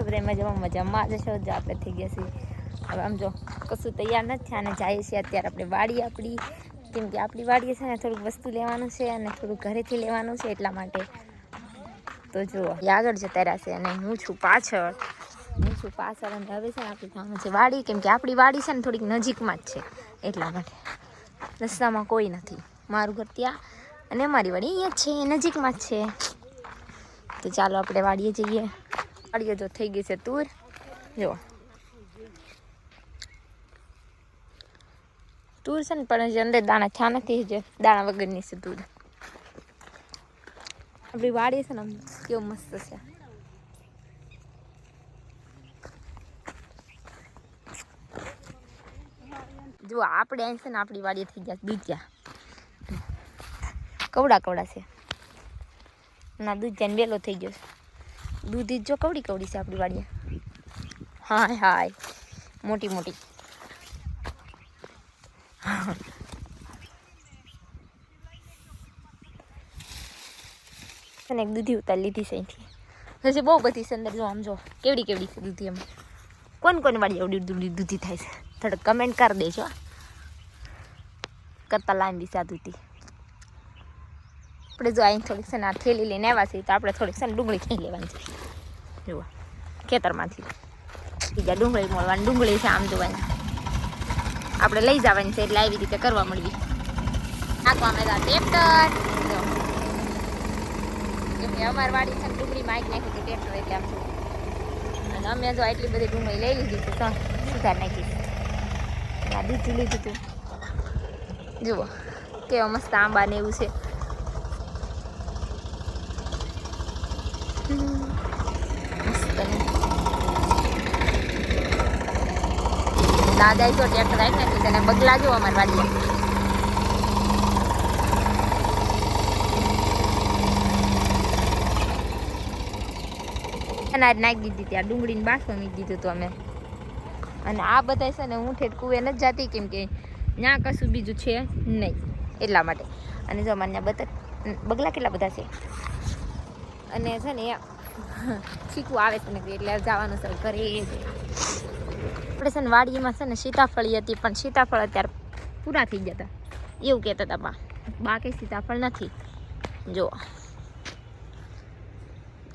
બધા મજામાં જશો. જો આપણે થઈ ગયા છીએ હવે આમ જો કશું તૈયાર નથી અને જઈએ છીએ અત્યારે આપણે વાડી આપણી, કેમ કે આપણી વાડીએ છે ને થોડુંક વસ્તુ લેવાનું છે અને થોડુંક ઘરેથી લેવાનું છે એટલા માટે. તો જુઓ આગળ જતા રહેશે અને હું છું પાછળ અને હવે છે ને આપણી સામે છે વાડી, કેમ કે આપણી વાડી છે ને થોડીક નજીકમાં જ છે એટલા માટે. રસ્તામાં કોઈ નથી. મારું ઘર ત્યાં અને અમારી વાડી અહીંયા જ છે, નજીકમાં જ છે. તો ચાલો આપણે વાડીએ જઈએ. વાડીએ જો થઈ ગઈ છે તુર. જો તુર છે ને પણ હજી અંદર દાણા થયા નથી, જે દાણા વગરની છે તુર. આપણી વાડી છે ને કેવું મસ્ત છે. જો આપણે અહીં છે ને આપણી વાડીએ થઈ ગયા દૂધિયા, કવડા છે ના દૂધિયા ને વેલો થઈ ગયો છે. દૂધી જો કવડી છે આપણી વાડીએ. હાય મોટી અને એક દૂધી ઉતારી લીધી છે અહીંથી. હજી બહુ બધી છે અંદર. જો આમ જો કેવડી છે દૂધી. એમ કોની વાડી એવડી દૂધી થાય છે? થોડુંક કમેન્ટ કરી દેજો. કરતા લાંબી છે આ દૂધી. આપણે જો અહીં થોડીક છે ને આ થેલી લઈને આવ્યા છીએ, તો આપણે થોડીક છે ને ડુંગળી ખાઈ લેવાની છે. જુઓ ખેતરમાંથી બીજા ડુંગળી મળવાની. ડુંગળી છે આમ જોવાની, આપણે લઈ જવાની છે એટલે આવી રીતે કરવા મળવી. નાખવા મેળા ટ્રેક્ટર, કેમ કે અમારી વાડી છે ડુંગળી માઇક નાખી હતી ટ્રેક્ટર એટલે આમ. અને અમે જો આટલી બધી ડુંગળી લઈ લીધી છે, સુધાર નાખી આ દૂધ લીધું હતું. જુઓ કેવા મસ્ત આંબા ને એવું છે. દાદા જો ટ્રેક્ટર આવી નાખી તને બગલા જો અમારી વાડીએ. અનાજ નાખી દીધી ત્યાં ડુંગળીને બાસમાં મીક દીધું હતું અમે. અને આ બધા છે ને હું ઠેઠ કુએ નથી જાતી, કેમ કે ત્યાં કશું બીજું છે નહીં એટલા માટે. અને જો અમારે બગલા કેટલા બધા છે. અને છે ને શીખવું આવે છે ને એટલે જવાનું છે ઘરે. આપણે છે ને વાડીમાં છે ને સીતાફળી હતી, પણ સીતાફળ અત્યારે પૂરા થઈ ગયા હતા એવું કહેતા હતા બા કંઈ સીતાફળ નથી. જો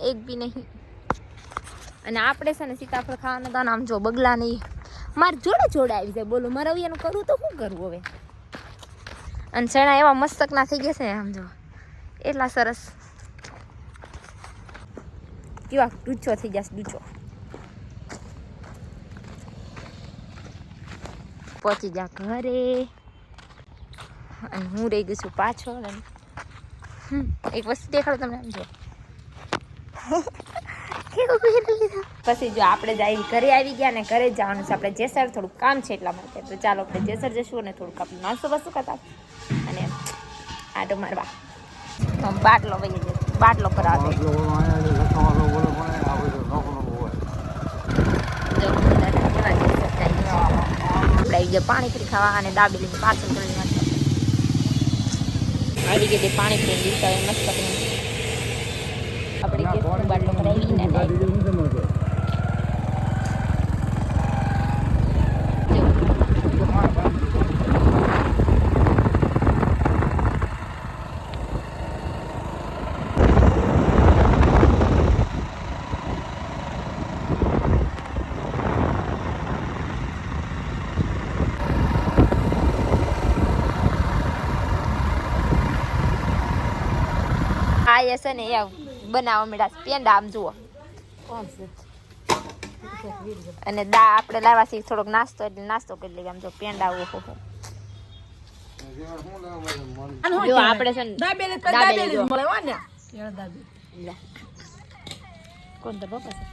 એક બી નહીં. અને આપણે છે ને સીતાફળ ખાવાના હતા ને આમ જો બગલા નહીં મારે જોડે આવી જાય. બોલો મારે હવે એનું કરવું તો શું કરવું હવે. અને ચણા એવા મસ્તકના થઈ ગયા છે આમ જો એટલા સરસ. કેવા ડૂચો થઈ ગયા છે ડૂચો. પહોંચી જા ઘરે અને હું રહી ગઈ છું પાછળ. એક વસ્તુ દેખાડો તમને આમ જો. પછી જો આપણે જાય ઘરે આવી ગયા ને ઘરે જવાનું છે આપણે જેસર. થોડુંક કામ છે એટલા માટે. તો ચાલો આપણે જેસર જશું અને થોડુંક આપણે નાસ્તો કરતા અને આટો મારવા બાટલો બાટલો કરાવે. પાણીપુરી ખાવા અને દાબેલી પાર્સલ કરી આવી ગઈ પાણીપુરી દીધા મસ્ત આપણે ગેસનો બાટલો કરાવીને આ છે ને એ બનાવવા મળ્યા પેંડા આમ જુઓ. અને દા આપણે લાવવા છીએ થોડોક નાસ્તો એટલે નાસ્તો કરી લઈએ. આમ જો પેંડા ઓહો જો આપણે છે ને દાબેલી જો કોણ તો પપ્પા છે